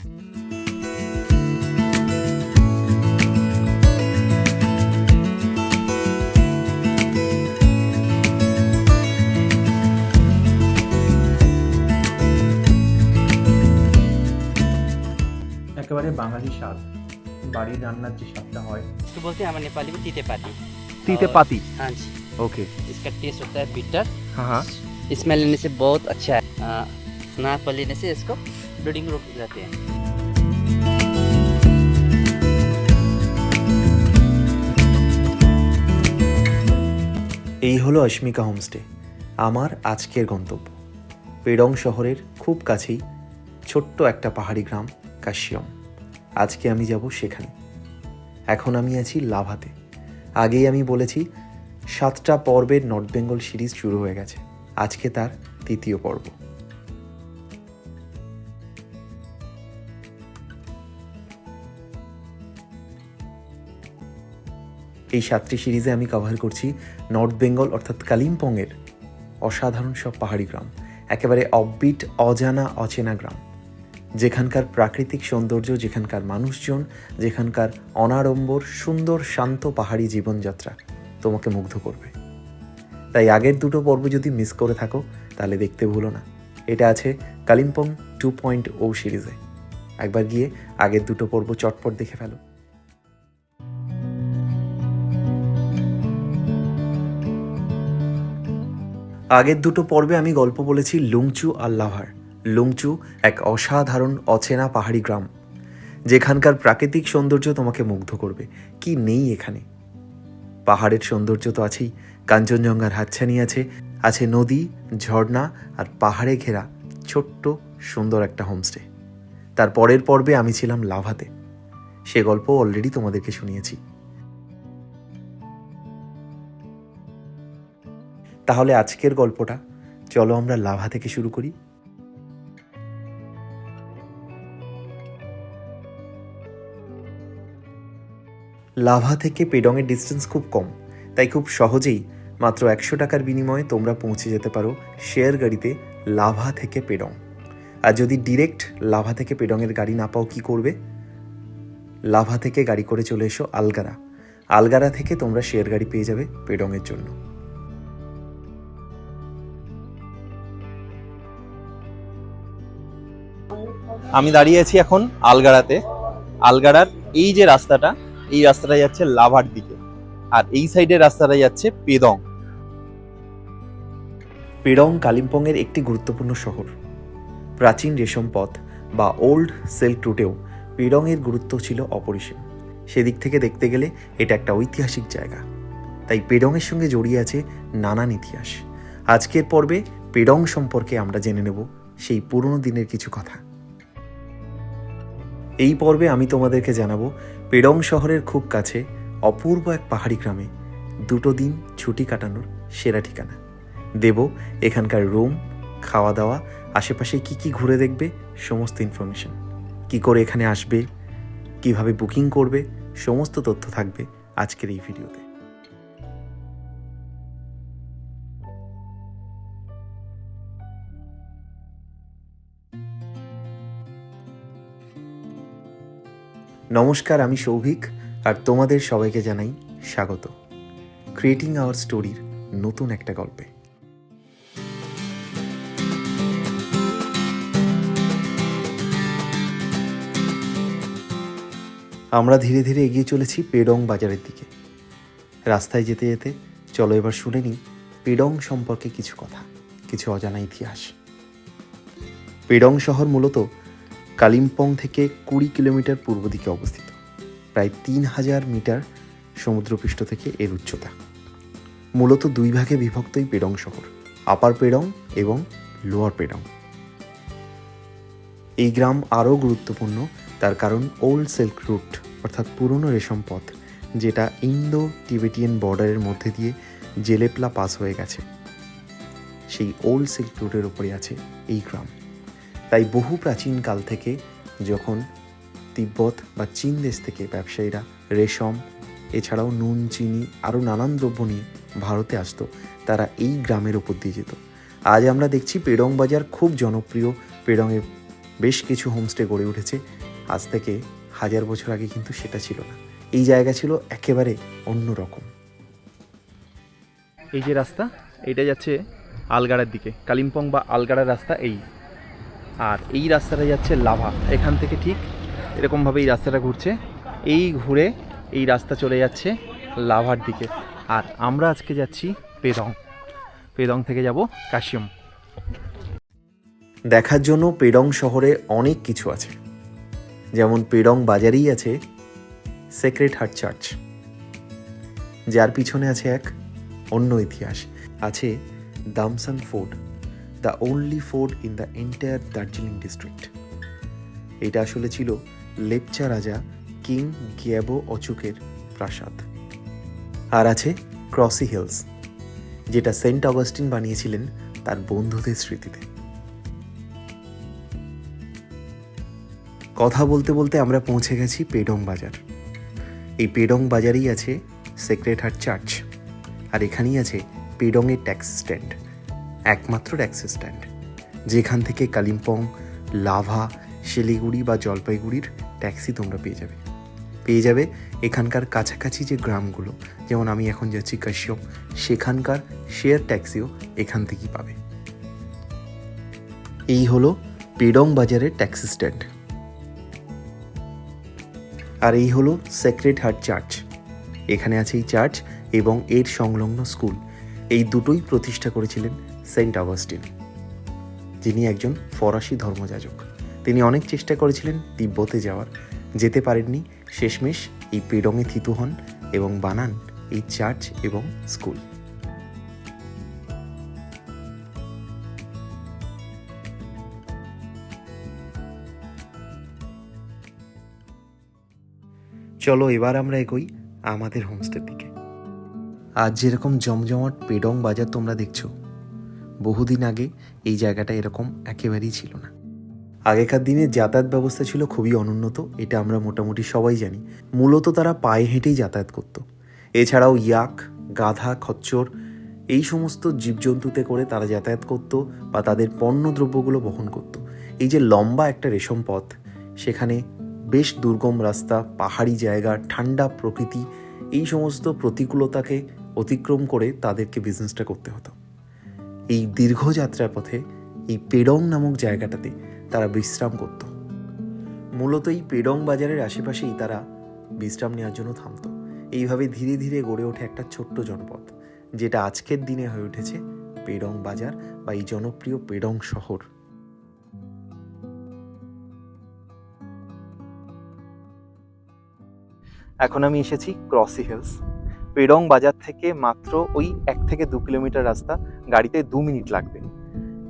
একেবারে বাঙালি স্বাদ, বাড়ির রান্নার যে স্বাদটা হয়। इसको बोलते हैं हमारे नेपाली में तीतेपाती। तीतेपाती? हाँ जी। ओके। इसका टेस्ट होता है बिटर। हाँ हाँ। स्मेल लेने से बहुत अच्छा है। नाक पर लेने से इसको ब्लीडिंग रोक जाते हैं। এই হলো অস্মিকা হোমস্টে, আমার আজকের গন্তব্য। পেডং শহরের খুব কাছেই ছোট্ট একটা পাহাড়ি গ্রাম কাশিয়ম। আজকে আমি যাব সেখানে। এখন আমি আছি লাভাতে। আগেই আমি বলেছি 7টা পর্বের নর্থ বেঙ্গল সিরিজ শুরু হয়ে গেছে, আজকে তার 3য় পর্ব। এই 7টি সিরিজে আমি কভার করছি নর্থ বেঙ্গল অর্থাৎ কালিম্পংয়ের অসাধারণ সব পাহাড়ি গ্রাম, একেবারে অফবিট, অজানা, অচেনা গ্রাম, যেখানকার প্রাকৃতিক সৌন্দর্য, যেখানকার মানুষজন, যেখানকার অনাড়ম্বর সুন্দর শান্ত পাহাড়ি জীবনযাত্রা তোমাকে মুগ্ধ করবে। তাই আগের 2টো পর্ব যদি মিস করে থাকো তাহলে দেখতে ভুলো না, এটা আছে কালিম্পং 2.0 সিরিজে। একবার গিয়ে আগের 2টো পর্ব চটপট দেখে ফেলো। আগের 2টো পর্বে আমি গল্প বলেছি লুংচু আর লাভার। লুংচু এক অসাধারণ অচেনা পাহাড়ি গ্রাম, যেখানকার প্রাকৃতিক সৌন্দর্য তোমাকে মুগ্ধ করবে। কি নেই এখানে? পাহাড়ের সৌন্দর্য তো আছেই, কাঞ্চনজঙ্ঘার হাতছানি আছে, আছে নদী, ঝর্ণা আর পাহাড়ে ঘেরা ছোট্ট সুন্দর একটা হোমস্টে। তার পরের পর্বে আমি ছিলাম লাভাতে, সে গল্প অলরেডি তোমাদেরকে শুনিয়েছি। তাহলে আজকের গল্পটা চলো আমরা লাভা থেকে শুরু করি। লাভা থেকে পেডংয়ের ডিস্টেন্স খুব কম, তাই খুব সহজেই মাত্র 100 টাকার বিনিময়ে তোমরা পৌঁছে যেতে পারো শেয়ার গাড়িতে লাভা থেকে পেডং। আর যদি ডিরেক্ট লাভা থেকে পেডংয়ের গাড়ি না পাও কি করবে? লাভা থেকে গাড়ি করে চলে এসো আলগারা। আলগারা থেকে তোমরা শেয়ার গাড়ি পেয়ে যাবে পেডংয়ের জন্য। আমি দাঁড়িয়ে আছি এখন আলগাড়াতে। আলগাড়ার এই যে রাস্তাটা, এই রাস্তাটা যাচ্ছে লাভার দিকে, আর এই সাইডের রাস্তাটা যাচ্ছে পেদং। পেডং কালিম্পংয়ের একটি গুরুত্বপূর্ণ শহর। প্রাচীন রেশম পথ বা ওল্ড সিল্ক রুটেও পেডংয়ের গুরুত্ব ছিল অপরিসীম। সেদিক থেকে দেখতে গেলে এটা একটা ঐতিহাসিক জায়গা, তাই পেডংয়ের সঙ্গে জড়িয়ে আছে নানান ইতিহাস। আজকের পর্বে পেডং সম্পর্কে আমরা জেনে নেব সেই পুরনো দিনের কিছু কথা। এই পর্বে আমি তোমাদেরকে জানাবো পেডং শহরের খুব কাছে অপূর্ব এক পাহাড়ি গ্রামে 2টো দিন ছুটি কাটানোর সেরা ঠিকানা দেব। এখানকার রুম, খাওয়া দাওয়া, আশেপাশে কি কি ঘুরে দেখবে, সমস্ত ইনফরমেশন, কি করে এখানে আসবে, কিভাবে বুকিং করবে, সমস্ত তথ্য থাকবে আজকের এই ভিডিওতে। নমস্কার, আমি সৌভিক, আর তোমাদের সবাইকে জানাই স্বাগত ক্রিয়েটিং আওয়ার স্টোরির নতুন একটা গল্পে। আমরা ধীরে ধীরে এগিয়ে চলেছি পেডং বাজারের দিকে। রাস্তায় যেতে যেতে চলো এবার শুনে নিই পেডং সম্পর্কে কিছু কথা, কিছু অজানা ইতিহাস। পেডং শহর মূলত কালিম্পং থেকে 20 কিলোমিটার পূর্ব দিকে অবস্থিত। প্রায় 3000 মিটার সমুদ্রপৃষ্ঠ থেকে এর উচ্চতা। মূলত 2 ভাগে বিভক্ত এই পেডং শহর, আপার পেডং এবং লোয়ার পেডং। এই গ্রাম আরও গুরুত্বপূর্ণ তার কারণ ওল্ড সিল্ক রুট অর্থাৎ পুরনো রেশম পথ, যেটা ইন্দো টিবেটিয়ান বর্ডারের মধ্যে দিয়ে জেলেপলা পাস হয়ে গেছে, সেই ওল্ড সিল্ক রুটের ওপরে আছে এই গ্রাম। তাই বহু প্রাচীন কাল থেকে যখন তিব্বত বা চীন দেশ থেকে ব্যবসায়ীরা রেশম এছাড়াও নুন, চিনি আরও নানান দ্রব্য নিয়ে ভারতে আসতো, তারা এই গ্রামের ওপর দিয়ে যেত। আজ আমরা দেখছি পেডং বাজার খুব জনপ্রিয়, পেডংয়ের বেশ কিছু হোমস্টে গড়ে উঠেছে। আজ থেকে 1000 বছর আগে কিন্তু সেটা ছিল না। এই জায়গা ছিল একেবারে অন্যরকম। এই যে রাস্তা, এইটা যাচ্ছে আলগাড়ার দিকে, কালিম্পং বা আলগাড়ার রাস্তা এই। আর এই রাস্তাটা যাচ্ছে লাভা। এখান থেকে ঠিক এরকমভাবে এই রাস্তাটা ঘুরছে, এই ঘুরে এই রাস্তা চলে যাচ্ছে লাভার দিকে। আর আমরা আজকে যাচ্ছি পেদং। পেদং থেকে যাব কাশিয়ম। দেখার জন্য পেডং শহরে অনেক কিছু আছে। যেমন পেডং বাজারেই আছে সেক্রেট হার্ট চার্চ, যার পিছনে আছে এক অন্য ইতিহাস। আছে Damsang fort, the only fort in the entire Darjeeling district. এটা আসলে ছিল লেপচা রাজা কিং গিয়াবো অচুকের প্রাসাদ। আর আছে ক্রসি হিলস, যেটা সেন্ট অগাস্টিন বানিয়েছিলেন তার বন্ধুদের স্মৃতিতে। কথা বলতে বলতে আমরা পৌঁছে গেছি পেডং বাজার। এই পেডং বাজারেই আছে সেক্রেট হার্ট চার্চ, আর এখানেই আছে পেডংয়ের ট্যাক্সি স্ট্যান্ড, একমাত্র ট্যাক্সি স্ট্যান্ড যেখান থেকে কালিম্পং, লাভা, শিলিগুড়ি বা জলপাইগুড়ির ট্যাক্সি তোমরা পেয়ে যাবে এখানকার কাছাকাছি যে গ্রামগুলো, যেমন আমি এখন যাচ্ছি কাশিয়ম, সেখানকার শেয়ার ট্যাক্সিও এখান থেকেই পাবে। এই হলো পেডং বাজারের ট্যাক্সি স্ট্যান্ড। আর এই হলো সেক্রেট হার্ট চার্চ। এখানে আছে এই চার্চ এবং এর সংলগ্ন স্কুল। এই দুটোই প্রতিষ্ঠা করেছিলেন সেন্ট অগাস্টিন, যিনি একজন ফরাসি ধর্মযাজক। তিনি অনেক চেষ্টা করেছিলেন তিব্বতে যাওয়ার, যেতে পারেননি। শেষমেশ এই পেডংয়ে থিতু হন এবং বানান এই চার্চ এবং স্কুল। চলো এবার আমরা এগোই আমাদের হোমস্টের দিকে। আজ যেরকম জমজমাট পেডং বাজার তোমরা দেখছো, বহুদিন আগে এই জায়গাটা এরকম একেবারেই ছিল না। আগেকার দিনে যাতায়াত ব্যবস্থা ছিল খুবই অনুন্নত, এটা আমরা মোটামুটি সবাই জানি। মূলত তারা পায়ে হেঁটেই যাতায়াত করত। এছাড়াও ইয়াক, গাধা, খচ্চর এই সমস্ত জীবজন্তুতে করে তারা যাতায়াত করত বা তাদের পণ্যদ্রব্যগুলো বহন করত। এই যে লম্বা একটা রেশম পথ, সেখানে বেশ দুর্গম রাস্তা, পাহাড়ি জায়গা, ঠান্ডা প্রকৃতি, এই সমস্ত প্রতিকূলতাকে অতিক্রম করে তাদেরকে বিজনেসটা করতে হতো। এই দীর্ঘ যাত্রার পথে এই পেডং নামক জায়গাটাতে তারা বিশ্রাম করত। মূলত এই পেডং বাজারের আশেপাশেই তারা বিশ্রাম নেওয়ার জন্য থামত। এইভাবে ধীরে ধীরে গড়ে ওঠে একটা ছোট্ট জনপদ, যেটা আজকের দিনে হয়ে উঠেছে পেডং বাজার বা এই জনপ্রিয় পেডং শহর। এখন আমি এসেছি ক্রসি হিলস। পেডং বাজার থেকে মাত্র ওই 1 থেকে 2 কিলোমিটার রাস্তা, গাড়িতে 2 মিনিট লাগবে।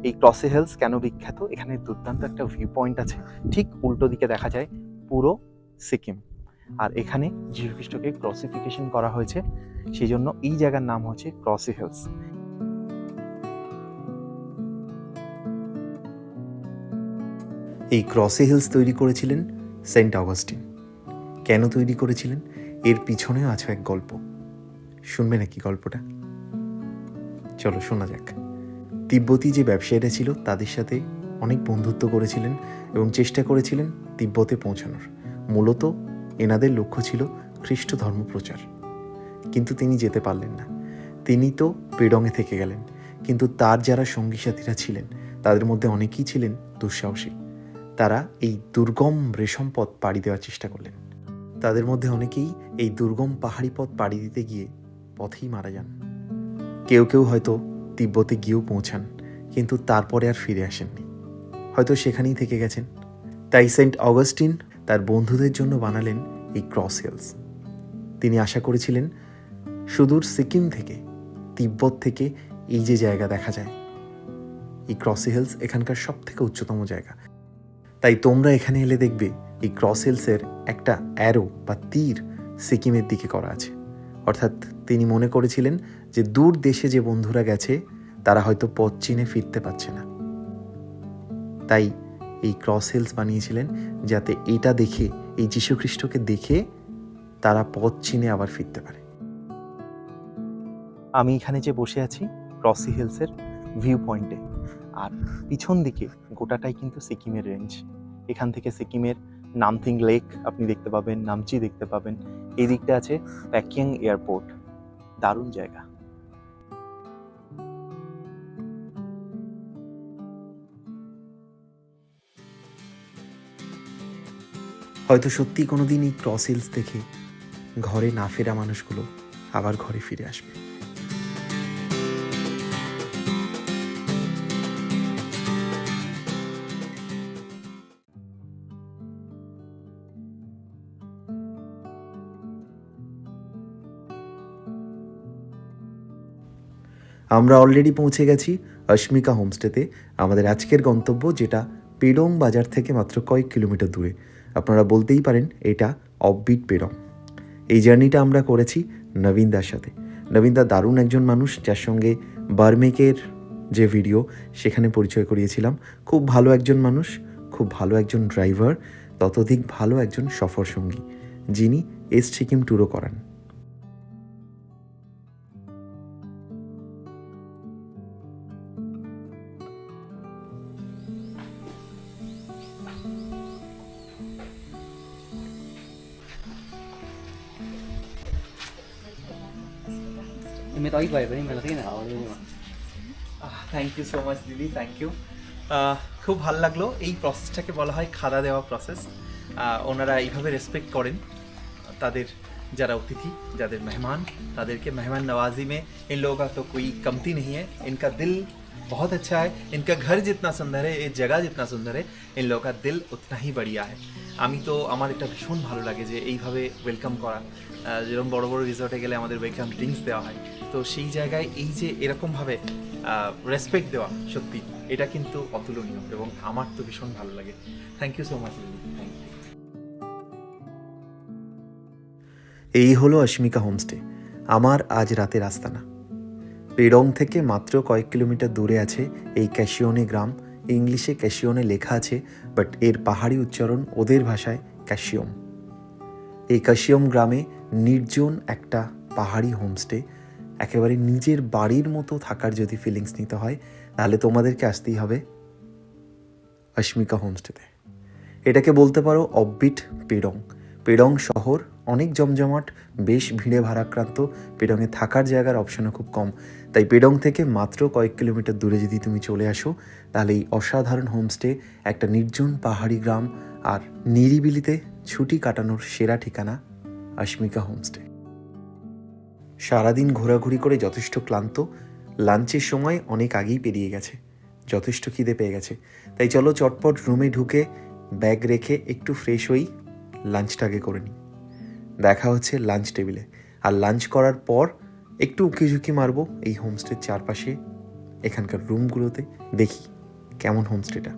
এই ক্রসি হিলস কেন বিখ্যাত? এখানে দুর্দান্ত একটা ভিউ পয়েন্ট আছে, ঠিক উল্টো দিকে দেখা যায় পুরো সিকিম। আর এখানে যীশু খ্রিস্টকে ক্রসিফিকেশন করা হয়েছে, সেই জন্য এই জায়গার নাম হচ্ছে ক্রসি হিলস। এই ক্রসি হিলস তৈরি করেছিলেন সেন্ট অগাস্টিন। কেন তৈরি করেছিলেন এর পিছনেও আছে এক গল্প। শুনবে নাকি গল্পটা? চলো শোনা যাক। তিব্বতী যে ব্যবসায়ীরা ছিল তাদের সাথে অনেক বন্ধুত্ব করেছিলেন এবং চেষ্টা করেছিলেন তিব্বতে পৌঁছানোর। মূলত এনাদের লক্ষ্য ছিল খ্রিস্ট ধর্ম প্রচার, কিন্তু তিনি যেতে পারলেন না। তিনি তো পেডংয়ে থেকে গেলেন, কিন্তু তার যারা সঙ্গী সাথীরা ছিলেন তাদের মধ্যে অনেকেই ছিলেন দুঃসাহসী। তারা এই দুর্গম রেশম পথ পাড়ি দেওয়ার চেষ্টা করলেন। তাদের মধ্যে অনেকেই এই দুর্গম পাহাড়ি পথ পাড়ি দিতে গিয়ে পথেই মারা যান। কেউ কেউ হয়তো তিব্বতে গিয়েও পৌঁছান, কিন্তু তারপরে আর ফিরে আসেননি, হয়তো সেখানেই থেকে গেছেন। তাই সেন্ট অগাস্টিন তার বন্ধুদের জন্য বানালেন এই ক্রস হিলস। তিনি আশা করেছিলেন সুদূর সিকিম থেকে, তিব্বত থেকে এই যে জায়গা দেখা যায়, এই ক্রসি হিলস এখানকার সব থেকে উচ্চতম জায়গা। তাই তোমরা এখানে এলে দেখবে এই ক্রস হিলসের একটা অ্যারো বা তীর সিকিমের দিকে করা আছে। অর্থাৎ তিনি মনে করেছিলেন যে দূর দেশে যে বন্ধুরা গেছে তারা হয়তো পথ চিনে ফিরতে পারছে না, তাই এই ক্রস হিলস বানিয়েছিলেন যাতে এটা দেখে, এই যীশু খ্রিস্টকে দেখে তারা পথ চিনে আবার ফিরতে পারে। আমি এখানে যে বসে আছি ক্রসি হিলসের ভিউ পয়েন্টে, আর পিছন দিকে গোটাটাই কিন্তু সিকিমের রেঞ্জ। এখান থেকে সিকিমের নামথিং লেক আপনি দেখতে পাবেন, নামচি দেখতে পাবেন। এই দিকটা আছে প্যাকিয়াং এয়ারপোর্ট, দারুণ জায়গা। হয়তো সত্যি কোনো দিন এই ক্রস হিলস দেখে ঘরে না ফেরা মানুষগুলো আবার ঘরে ফিরে আসবে। আমরা অলরেডি পৌঁছে গেছি অস্মিকা হোমস্টেতে, আমাদের আজকের গন্তব্য, যেটা পেডং বাজার থেকে মাত্র কয়েক কিলোমিটার দূরে। আপনারা বলতেই পারেন এটা অফবিট পেডং। এই জার্নিটা আমরা করেছি নবীনদার সাথে। নবীনদা দারুণ একজন মানুষ, যার সঙ্গে বার্মেকের যে ভিডিও সেখানে পরিচয় করিয়েছিলাম। খুব ভালো একজন মানুষ, খুব ভালো একজন ড্রাইভার, ততোধিক ভালো একজন সফর সঙ্গী, যিনি এস সিকিম ট্যুরও করান। मैं तो अघि भयो भने मलाई किन থ্যাংক ইউ সো মাচ দিদি, থ্যাংক ইউ। খুব ভালো লাগলো। এই প্রসেসটাকে বলা হয় খাওয়া দেওয়া প্রসেস। ওনারা এইভাবে রেসপেক্ট করেন তাদের যারা অতিথি, যাদের মেহমান, তাদেরকে मेहमान नवाजी में इन लोगों का तो कोई कमती नहीं है। इनका दिल बहुत अच्छा है। इनका घर जितना सुंदर है, ये जगह जितना सुंदर है, इन लोगों का दिल उतना ही बढ़िया है। আমি তো আমার এটা ভীষণ ভালো লাগে যে এইভাবে ওয়েলকাম করা। যেরকম বড় বড় রিসর্টে গেলে আমাদের ওয়েলকাম ড্রিঙ্কস দেওয়া হয়, তো সেই জায়গায় এই যে এরকমভাবে রেসপেক্ট দেওয়া, সত্যি এটা কিন্তু অতুলনীয় এবং আমার তো ভীষণ ভালো লাগে। Thank you so much, thank you. এই হলো অস্মিকা হোমস্টে, আমার আজ রাতের আস্তানা। পেডং থেকে মাত্র কয়েক কিলোমিটার দূরে আছে এই ক্যাশিওনে গ্রাম। ইংলিশে ক্যাশিওনে লেখা আছে, বাট এর পাহাড়ি উচ্চারণ ওদের ভাষায় ক্যাশিয়ম। এই ক্যাশিয়ম গ্রামে নির্জন একটা পাহাড়ি হোমস্টে, একেবারে নিজের বাড়ির মতো থাকার যদি ফিলিংস নিতে হয়, তাহলে তোমাদেরকে আসতেই হবে অস্মিকা হোমস্টেতে। এটাকে বলতে পারো অফবিট পেডং। পেডং শহর অনেক জমজমাট, বেশ ভিড়ে ভারাক্রান্ত। পেডংয়ে থাকার জায়গার অপশনও খুব কম, তাই পেডং থেকে মাত্র কয়েক কিলোমিটার দূরে যদি তুমি চলে আসো, তাহলে এই অসাধারণ হোমস্টে, একটা নির্জন পাহাড়ি গ্রাম আর নিরিবিলিতে ছুটি কাটানোর সেরা ঠিকানা অস্মিকা হোমস্টে। সারাদিন ঘোরাঘুরি করে যথেষ্ট ক্লান্ত, লাঞ্চের সময় অনেক আগেই পেরিয়ে গেছে, যথেষ্ট খিদে পেয়ে গেছে। তাই চলো চটপট রুমে ঢুকে ব্যাগ রেখে একটু ফ্রেশ হই, লাঞ্চটাকে করে নিই। দেখা হচ্ছে লাঞ্চ টেবিলে। আর লাঞ্চ করার পর একটু উঁকিঝুঁকি মারবো এই হোমস্টের চারপাশে, এখানকার রুমগুলোতে, দেখি কেমন হোমস্টেটা।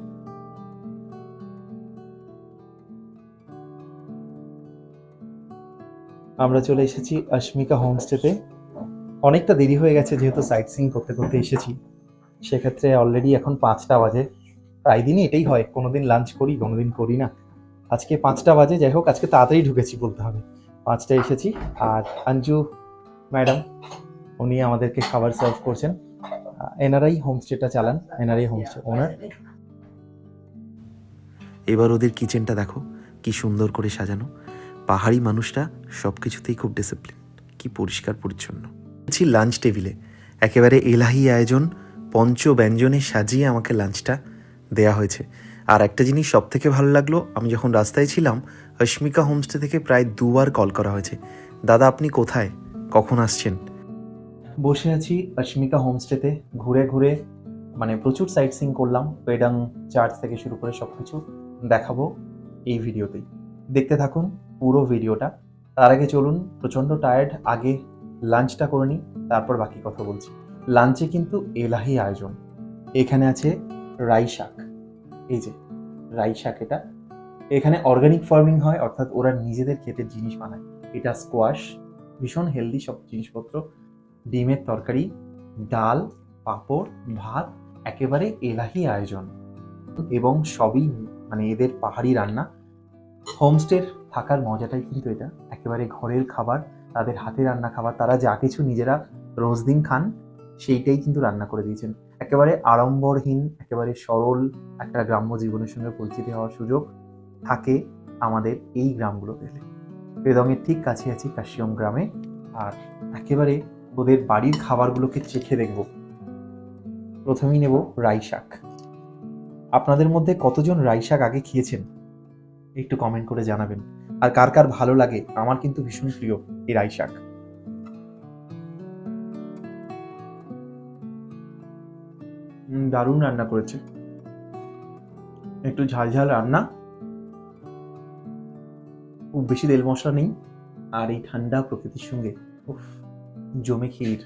আমরা চলে এসেছি অস্মিকা হোমস্টেতে। অনেকটা দেরি হয়ে গেছে, যেহেতু সাইট সিইং করতে করতে এসেছি। সেক্ষেত্রে অলরেডি এখন 5টা বাজে। প্রায় দিনই এটাই হয়, কোনোদিন লাঞ্চ করি, কোনোদিন করি না। আজকে 5টা বাজে। যাই হোক, আজকে তাড়াতাড়ি ঢুকেছি বলতে হবে, 5টায় এসেছি। আর অঞ্জু ম্যাডাম, উনি আমাদেরকে খাবার সার্ভ করছেন। এনারাই হোমস্টেটা চালান, এনারাই হোমস্টে ওনার। এবার ওদের কিচেনটা দেখো, কি সুন্দর করে সাজানো। পাহাড়ি মানুষরা সব কিছুতেই খুব ডিসিপ্লিন, কি পরিষ্কার পরিচ্ছন্ন। লাঞ্চ টেবিলে একেবারে এলাহি আয়োজন, পঞ্চ ব্যঞ্জনে সাজিয়ে আমাকে লাঞ্চটা দেয়া হয়েছে। আর একটা জিনিস সব থেকে ভালো লাগলো, আমি যখন রাস্তায় ছিলাম, অস্মিকা হোমস্টে থেকে প্রায় 2বার কল করা হয়েছে, দাদা আপনি কোথায়, কখন আসছেন। বসে আছি অস্মিকা হোমস্টেতে, ঘুরে ঘুরে মানে প্রচুর সাইট সিইং করলাম। পেডং চার্চ থেকে শুরু করে সব কিছু দেখাবো এই ভিডিওতেই, দেখতে থাকুন পুরো ভিডিওটা। তার আগে চলুন, প্রচণ্ড টায়ার্ড, আগে লাঞ্চটা করে নিই, তারপর বাকি কথা বলছি। লাঞ্চে কিন্তু এলাহি আয়োজন। এখানে আছে রাই শাক, এই যে রাই শাক, এটা এখানে অর্গানিক ফার্মিং হয়, অর্থাৎ ওরা নিজেদের ক্ষেতের জিনিস বানায়। এটা স্কোয়াশ, ভীষণ হেলদি সব জিনিসপত্র, ডিমের তরকারি, ডাল, পাঁপড়, ভাত, একেবারে এলাহি আয়োজন। এবং সবই মানে এদের পাহাড়ি রান্না। হোমস্টের থাকার মজাটাই কিন্তু এটা, একেবারে ঘরের খাবার, তাদের হাতে রান্না খাবার। তারা যা কিছু নিজেরা রোজ দিন খান, সেইটাই কিন্তু রান্না করে দিয়েছেন। একেবারে আড়ম্বরহীন, একেবারে সরল একটা গ্রাম্য জীবনের সঙ্গে পরিচিতি হওয়ার সুযোগ থাকে আমাদের এই গ্রামগুলোতে এলে। পেদংয়ের ঠিক কাছাকাছি কাশিয়ম গ্রামে। আর একেবারে ওদের বাড়ির খাবারগুলোকে চেখে দেখব। প্রথমেই নেব রাই শাক। আপনাদের মধ্যে কতজন রাই শাক আগে খেয়েছেন একটু কমেন্ট করে জানাবেন। আর কার কার ভালো লাগে, আমার কিন্তু ভীষণ প্রিয় এই রাই শাক। দারুণ রান্না করেছে, একটু ঝাল ঝাল রান্না, খুব বেশি তেল মশলা নেই, আর এই ঠান্ডা প্রকৃতির সঙ্গে উফ, জমে ক্ষীর।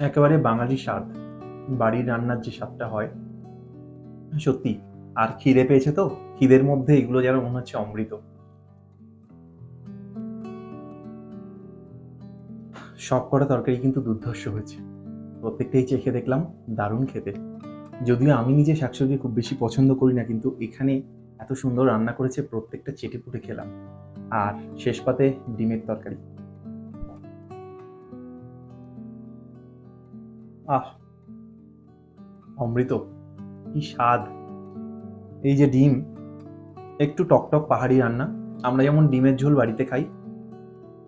একেবারে বাঙালি স্বাদ, বাড়ির রান্নার যে স্বাদটা হয় সত্যি। আর খিদে পেয়েছে তো, খিদের মধ্যে এগুলো যেন মনে হচ্ছে অমৃত। সব কটা তরকারি কিন্তু দুর্ধর্ষ হয়েছে, প্রত্যেকটাই চেখে দেখলাম, দারুণ খেতে। যদিও আমি নিজে শাকসবজি খুব বেশি পছন্দ করি না, কিন্তু এখানে এত সুন্দর রান্না করেছে, প্রত্যেকটা চেটে পুটে খেলাম। আর শেষ পাতে ডিমের তরকারি, আহ অমৃত, কি স্বাদ। এই যে ডিম, একটু টকটক পাহাড়ি রান্না, আমরা যেমন ডিমের ঝোল বাড়িতে খাই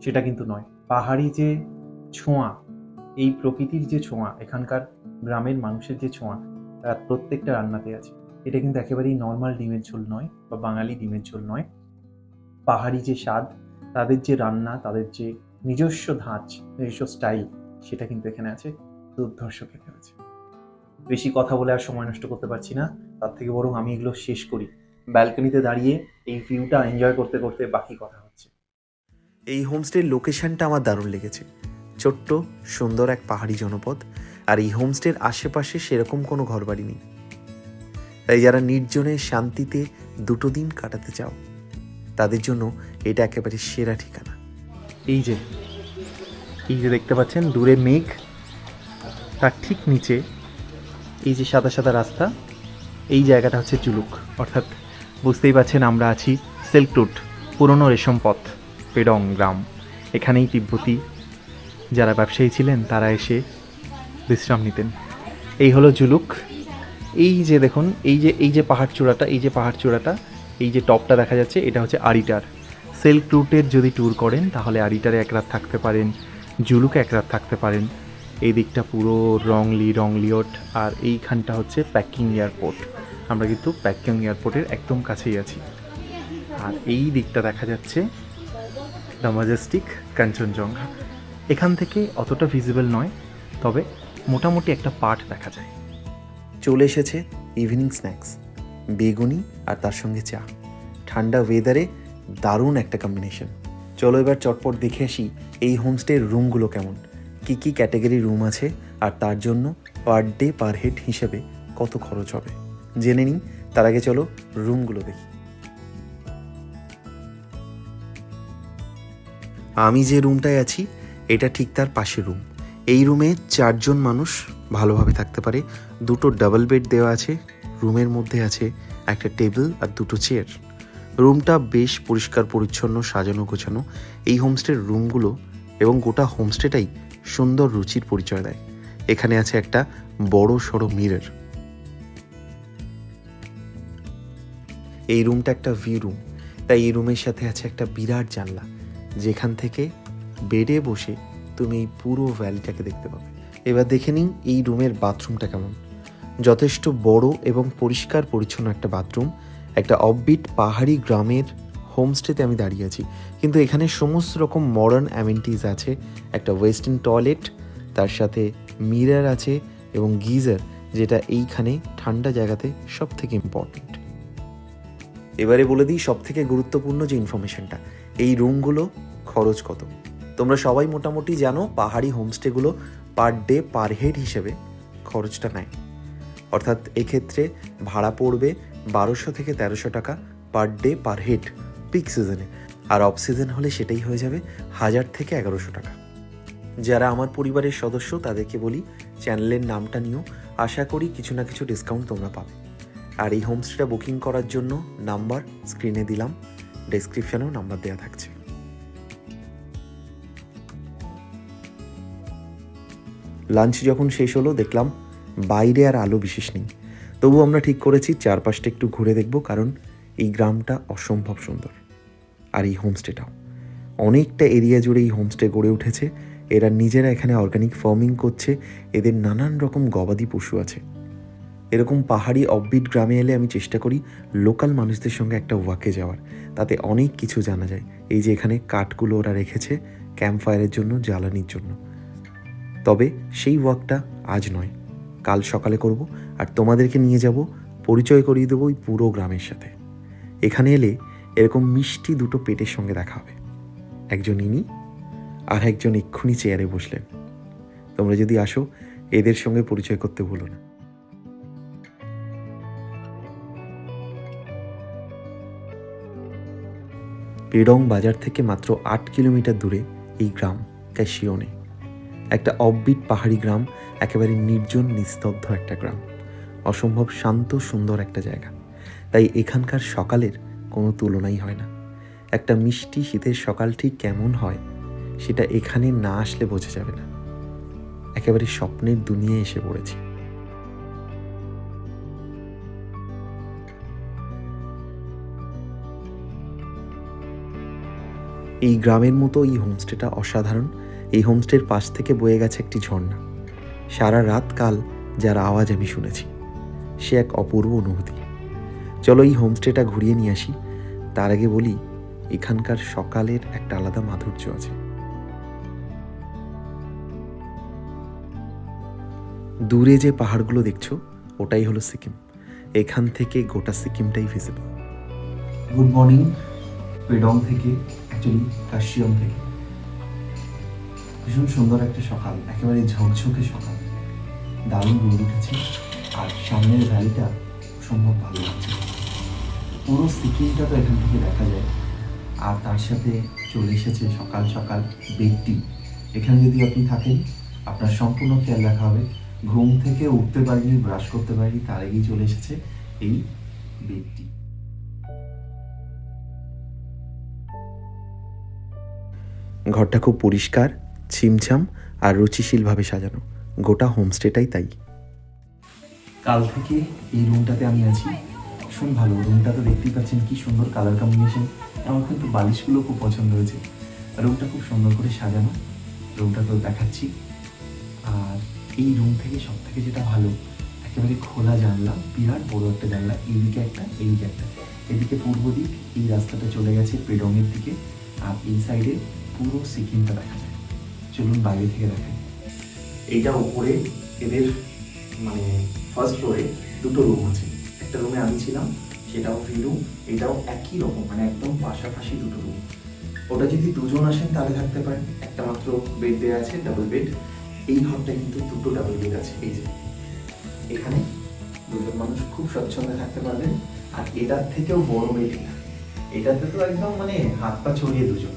সেটা কিন্তু নয়। পাহাড়ি যে ছোঁয়া, এই প্রকৃতির যে ছোঁয়া, এখানকার গ্রামের মানুষের যে ছোঁয়া, তার প্রত্যেকটা রান্নাতে আছে। এটা কিন্তু একেবারেই নর্মাল ডিমের ঝোল নয় বা বাঙালি ডিমের ঝোল নয়। পাহাড়ি যে স্বাদ, তাদের যে রান্না, তাদের যে নিজস্ব ধাঁচ, নিজস্ব স্টাইল, সেটা কিন্তু এখানে আছে। দুর্ধর্ষ খেতে হয়েছে। বেশি কথা বলে আর সময় নষ্ট করতে পারছি না, তার থেকে বরং আমি এগুলো শেষ করি। ব্যালকনিতে দাঁড়িয়ে এই ভিউটা এনজয় করতে করতে বাকি কথা হচ্ছে। এই হোমস্টের লোকেশনটা আমার দারুণ লেগেছে। ছোট্ট সুন্দর এক পাহাড়ি জনপদ, আর এই হোমস্টের আশেপাশে সেরকম কোনো ঘরবাড়ি নেই। তাই যারা নির্জনে শান্তিতে দুটো দিন কাটাতে চাও, তাদের জন্য এটা একেবারে সেরা ঠিকানা। এই যে দেখতে পাচ্ছেন দূরে মেঘ, তার ঠিক নিচে এই যে সাদা সাদা রাস্তা, এই জায়গাটা হচ্ছে জুলুক। অর্থাৎ বুঝতেই পারছেন আমরা আছি সিল্ক রুট, পুরনো রেশম পথ, পেডং গ্রাম। এখানেই তিব্বতী যারা ব্যবসায়ী ছিলেন তারা এসে বিশ্রাম নিতেন। এই হলো জুলুক। এই যে দেখুন, এই যে পাহাড় চূড়াটা, এই যে টপটা দেখা যাচ্ছে, এটা হচ্ছে আরিটার। সিল্ক রুটের যদি ট্যুর করেন তাহলে আরিটারে এক রাত থাকতে পারেন, জুলুকে এক রাত থাকতে পারেন। এই দিকটা পুরো রংলিয়ট, আর এইখানটা হচ্ছে প্যাকিং এয়ারপোর্ট। আমরা কিন্তু প্যাকিং এয়ারপোর্টের একদম কাছেই আছি। আর এই দিকটা দেখা যাচ্ছে দ্য ম্যাজেস্টিক কাঞ্চনজঙ্ঘা। এখান থেকে অতটা ভিজিবল নয়, তবে মোটামুটি একটা পার্ট দেখা যায়। চলে এসেছে ইভিনিং স্ন্যাক্স, বেগুনি আর তার সঙ্গে চা। ঠান্ডা ওয়েদারে দারুণ একটা কম্বিনেশন। চলো এবার চটপট দেখে আসি এই হোমস্টের রুমগুলো কেমন, কি কি ক্যাটাগরি রুম আছে, আর তার জন্য পার ডে পার হেড হিসেবে কত খরচ হবে জেনে নিই। তার আগে চলো রুমগুলো দেখি। আমি যে রুমটায় আছি এটা ঠিক তার পাশে রুম। এই রুমে 4 জন মানুষ ভালোভাবে থাকতে পারে। 2টো ডাবল বেড দেওয়া আছে, রুমের মধ্যে আছে একটা টেবিল আর 2টো চেয়ার। রুমটা বেশ পরিষ্কার পরিচ্ছন্ন, সাজানো গোছানো। এই হোমস্টের রুমগুলো এবং গোটা হোমস্টেটাই সুন্দর রুচির পরিচয় দেয়। এখানে আছে একটা বড় সড়ো মিরর। এই রুমটা একটা ভিউ রুম, তাই এই রুমের সাথে আছে একটা বিরাট জানলা, যেখান থেকে বেডে বসে তুমি এই পুরো ভ্যালিটাকে দেখতে পাবে। এবার দেখে নিন এই রুমের বাথরুমটা কেমন। যথেষ্ট বড় এবং পরিষ্কার পরিচ্ছন্ন একটা বাথরুম। একটা অফবিট পাহাড়ি গ্রামের হোমস্টেতে আমি দাঁড়িয়ে আছি, কিন্তু এখানে সমস্ত রকম মডার্ন অ্যামেনিটিস আছে। একটা ওয়েস্টার্ন টয়লেট, তার সাথে মিরর আছে এবং গিজার, যেটা এইখানে ঠান্ডা জায়গাতে সব থেকে ইম্পর্টেন্ট। এবারে বলে দিই সব থেকে গুরুত্বপূর্ণ যে ইনফরমেশনটা, এই রুমগুলো খরচ কত। তোমরা সবাই মোটামুটি জানো পাহাড়ি হোমস্টেগুলো পার ডে পার হেড হিসেবে খরচটা নেয়। অর্থাৎ এক্ষেত্রে ভাড়া পড়বে 1200 থেকে 1300 টাকা per day per head peak সিজনে, আর অফ সিজন হলে সেটাই হয়ে যাবে 1000 থেকে 1100 টাকা। যারা আমার পরিবারের সদস্য তাদেরকে বলি চ্যানেলের নামটা নিও, আশা করি কিছু না কিছু ডিসকাউন্ট তোমরা পাবে। আর এই হোমস্টেটা বুকিং করার জন্য নাম্বার স্ক্রিনে দিলাম, ডেসক্রিপশনেও নাম্বার দেওয়া থাকছে। লাঞ্চ যখন শেষ হলো দেখলাম বাইরে আর আলো বিশেষ নেই, তবু আমরা ঠিক করেছি চারপাশটা একটু ঘুরে দেখব, কারণ এই গ্রামটা অসম্ভব সুন্দর। আর এই হোমস্টেটাও অনেকটা এরিয়া জুড়ে এই হোমস্টে গড়ে উঠেছে। এরা নিজেরা এখানে অর্গানিক ফার্মিং করছে, এদের নানান রকম গবাদি পশু আছে। এরকম পাহাড়ি অফবিট গ্রামে এলে আমি চেষ্টা করি লোকাল মানুষদের সঙ্গে একটা ওয়াকে যাওয়ার, তাতে অনেক কিছু জানা যায়। এই যে এখানে কাঠগুলো ওরা রেখেছে ক্যাম্প ফায়ারের জন্য, জ্বালানির জন্য। তবে সেই ওয়াকটা আজ নয়, কাল সকালে করব, আর তোমাদেরকে নিয়ে যাব, পরিচয় করিয়ে দেবো ওই পুরো গ্রামের সাথে। এখানে এলে এরকম মিষ্টি দুটো পেটের সঙ্গে দেখা হবে, একজন ইনি আর একজন এক্ষুনি চেয়ারে বসলেন। তোমরা যদি আসো এদের সঙ্গে পরিচয় করতে ভুলো না। পেডং বাজার থেকে মাত্র 8 কিলোমিটার দূরে এই গ্রাম ক্যাশিওনে, একটা অফবিট পাহাড়ি গ্রাম, একেবারে নির্জন নিস্তব্ধ একটা গ্রাম, অসম্ভব শান্ত সুন্দর একটা জায়গা। তাই এখানকার সকালের কোনো তুলনাই হয় না। একটা মিষ্টি শীতের সকাল ঠিক কেমন হয় সেটা এখানে না আসলে বোঝা যাবে না। একেবারে স্বপ্নের দুনিয়ায় এসে পড়েছি। এই গ্রামের মতো এই হোমস্টেটা অসাধারণ। এই হোমস্টের পাশ থেকে বয়ে গেছে একটি ঝর্ণা। সারা রাত কাল যার আওয়াজ আমি শুনেছি, সে এক অপূর্ব অনুভূতি। চলো এই হোমস্টেটা ঘুরিয়ে নিয়ে আসি। তার আগে বলি, এখানকার সকালের একটা আলাদা মাধুর্য আছে। দূরে যে পাহাড়গুলো দেখছো ওটাই হলো সিকিম। এখান থেকে গোটা সিকিমটাই ভিজিবল। গুড মর্নিং পেডং থেকে, অ্যাকচুয়ালি কাশিয়ং থেকে। ভীষণ সুন্দর একটা সকাল, একেবারে ঝকঝকে সকাল, দারুণ রোদ উঠেছে, আর সামনের ভ্যালিটা সম্ভব ভালো লাগছে। পুরো সিকিমটা তো এখান থেকে দেখা যায়। আর তার সাথে চলে এসেছে সকাল সকাল বেডটি। এখানে যদি আপনি থাকেন আপনার সম্পূর্ণ খেয়াল রাখা হবে। ঘুম থেকে উঠতে পারিনি, ব্রাশ করতে পারিনি, তার আগেই চলে এসেছে এই বেডটি। ঘরটা খুব পরিষ্কার, ছিমছাম আর রুচিশীলভাবে সাজানো। গোটা হোমস্টেটাই তাই। কাল থেকে এই রুমটাতে আমি আছি। ভীষণ ভালো রুমটা, তো দেখতেই পাচ্ছেন কি সুন্দর কালার কম্বিনেশন। আমার কিন্তু বালিশগুলো খুব পছন্দ হয়েছে। রুমটা খুব সুন্দর করে সাজানো, রুমটা তো দেখাচ্ছি। আর এই রুম থেকে সব থেকে যেটা ভালো, একেবারে খোলা জানলা, বিরাট বড় একটা জানলা, এইদিকে একটা এইদিকে একটা। এদিকে পূর্ব দিক, এই রাস্তাটা চলে গেছে পেডংয়ের দিকে, আর এই সাইডে পুরো সিকিমটা দেখা যায়। চলুন বাইরে থেকে দেখাই। এইটা উপরে এদের মানে ফার্স্ট ফ্লোরে দুটো রুম আছে। একটা রুমে আমি ছিলাম, সেটাও ফ্রি রুম। এটাও একই রকম, মানে একদম পাশাপাশি দুটো রুম। ওটা যদি দুজন আসেন তাহলে থাকতে পারেন, একটা মাত্র বেড দেওয়া আছে, ডাবল বেড। এই ঘরটায় কিন্তু দুটো ডাবল বেড আছে। এই যে এখানে দুজন মানুষ খুব স্বচ্ছন্দে থাকতে পারবেন। আর এটার থেকেও বড় বেড, এটাতে তো একদম মানে হাত পা ছড়িয়ে দুজন।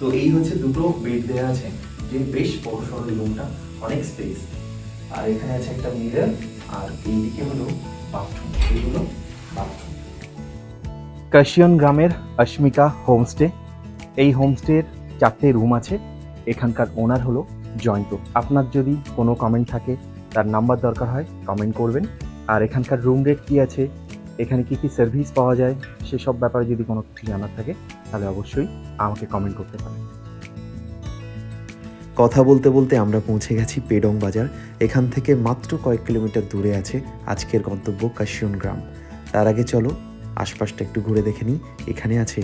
তো এই হচ্ছে দুটো বেড দেওয়া আছে, যে বেশ বড় সড়ো রুমটা, অনেক স্পেস। আর এখানে আছে একটা মিরর, আর এইদিকে হলো বাথরুম। এইগুলো বাথরুম। কাশিয়ন গ্রামের অস্মিকা হোমস্টে। এই হোমস্টের 4টে রুম আছে। এখানকার ওনার হলো জয়ন্ত। আপনার যদি কোনো কমেন্ট থাকে, তার নাম্বার দরকার হয়, কমেন্ট করবেন। আর এখানকার রুম রেট কী আছে, এখানে কী কী সার্ভিস পাওয়া যায়, সেসব ব্যাপারে যদি কোনো কিছু জানার থাকে তাহলে অবশ্যই আমাকে কমেন্ট করতে পারেন। কথা বলতে বলতে আমরা পৌঁছে গেছি পেডং বাজার। এখান থেকে মাত্র কয়েক কিলোমিটার দূরে আছে আজকের গন্তব্য কাশিয়ন গ্রাম। তার আগে চলো আশপাশটা একটু ঘুরে দেখে নিই। এখানে আছে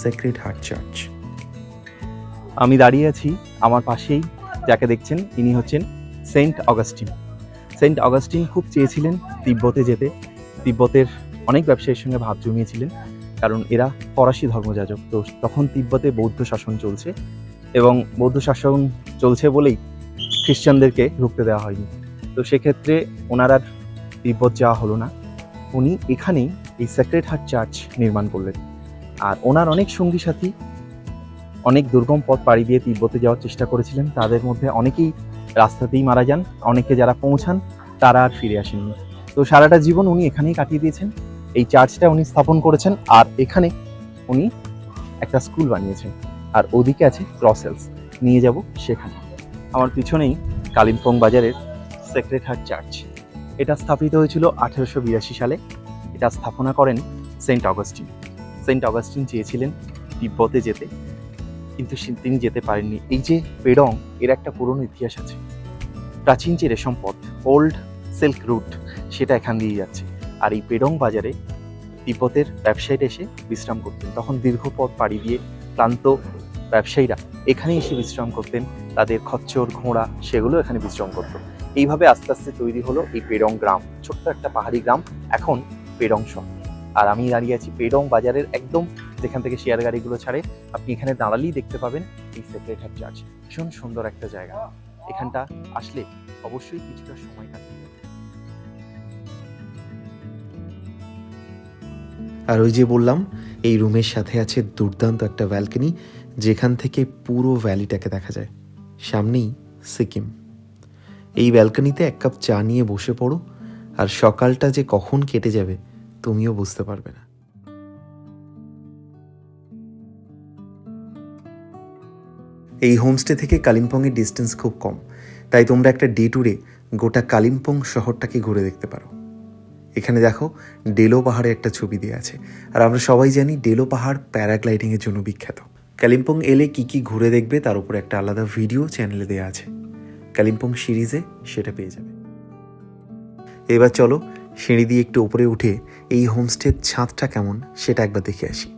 সেক্রেড হার্ট চার্চ। আমি দাঁড়িয়ে আছি, আমার পাশেই যাকে দেখছেন ইনি হচ্ছেন সেন্ট অগাস্টিন। সেন্ট অগাস্টিন খুব চেয়েছিলেন তিব্বতে যেতে। তিব্বতের অনেক ব্যবসায়ীর সঙ্গে ভাব জমিয়েছিলেন, কারণ এরা ফরাসি ধর্মযাজক। তো তখন তিব্বতে বৌদ্ধ শাসন চলছে, এবং বৌদ্ধ শাসন চলছে বলেই খ্রিস্টানদেরকে ঢুকতে দেওয়া হয়নি। তো সেক্ষেত্রে ওনার আর তিব্বত যাওয়া হলো না। উনি এখানেই এই সেক্রেড হার্ট চার্চ নির্মাণ করলেন। আর ওনার অনেক সঙ্গী সাথী অনেক দুর্গম পথ পাড়ি দিয়ে তিব্বতে যাওয়ার চেষ্টা করেছিলেন। তাদের মধ্যে অনেকেই রাস্তাতেই মারা যান, অনেকে যারা পৌঁছান তারা আর ফিরে আসেননি। তো সারাটা জীবন উনি এখানেই কাটিয়ে দিয়েছেন। এই চার্চটা উনি স্থাপন করেছেন, আর এখানে উনি একটা স্কুল বানিয়েছেন। আর ওদিকে আছে ক্রস হিলস, নিয়ে যাব সেখানে। আমার পিছনেই কালিম্পং বাজারের সেক্রেট হার্ট চার্চ। এটা স্থাপিত হয়েছিল 1882 সালে। এটা স্থাপনা করেন সেন্ট অগাস্টিন। সেন্ট অগাস্টিন চেয়েছিলেন তিব্বতে যেতে, কিন্তু তিনি যেতে পারেননি। এই যে পেডং, এর একটা পুরনো ইতিহাস আছে। প্রাচীন যে রেশম পথ, ওল্ড সিল্ক রুট, সেটা এখান দিয়ে যাচ্ছে। আর এই পেডং বাজারে তিব্বতের ব্যবসায়ীরা এসে বিশ্রাম করতেন। তখন দীর্ঘ পথ পাড়ি দিয়ে ক্লান্ত ব্যবসায়ীরা এখানে এসে বিশ্রাম করতেন। তাদের খচ্চর, ঘোড়া, সেগুলো এখানে বিশ্রাম করতো। এইভাবে আস্তে আস্তে তৈরি হলো এই পেডং গ্রাম, ছোট্ট একটা পাহাড়ি গ্রাম, এখন পেডং শহর। আর আমি দাঁড়িয়ে আছি পেডং বাজারের একদম যেখান থেকে শেয়ার গাড়িগুলো ছাড়ে। আপনি এখানে দাঁড়ালেই দেখতে পাবেন এই সেক্রেট হার্ট চার্চ। ভীষণ সুন্দর একটা জায়গা। এখানটা আসলে অবশ্যই কিছুটা সময় কাটতে হবে। আর ওই যে বললাম, এই রুমের সাথে আছে দুর্দান্ত একটা ব্যালকনি, যেখান থেকে পুরো ভ্যালিটাকে দেখা যায়। সামনেই সিকিম। এই ব্যালকনিতে এক কাপ চা নিয়ে বসে পড়ো, আর সকালটা যে কখন কেটে যাবে তুমিও বুঝতে পারবে না। এই হোমস্টে থেকে কালিম্পংয়ের ডিস্টেন্স খুব কম, তাই তোমরা একটা ডে ট্যুরে গোটা কালিম্পং শহরটাকে ঘুরে দেখতে পারো। এখানে দেখো ডেলো পাহাড়ে একটা ছবি দেওয়া আছে, আর আমরা সবাই জানি ডেলো পাহাড় প্যারাগ্লাইডিংয়ের জন্য বিখ্যাত। কালিম্পং এলে কি কি ঘুরে দেখবে তার উপর একটা আলাদা ভিডিও চ্যানেলে দেওয়া আছে, কালিম্পং সিরিজে সেটা পেয়ে যাবে। এবার চলো সিঁড়ি দিয়ে একটু উপরে উঠে এই হোমস্টের ছাদটা কেমন সেটা একবার দেখে আসি।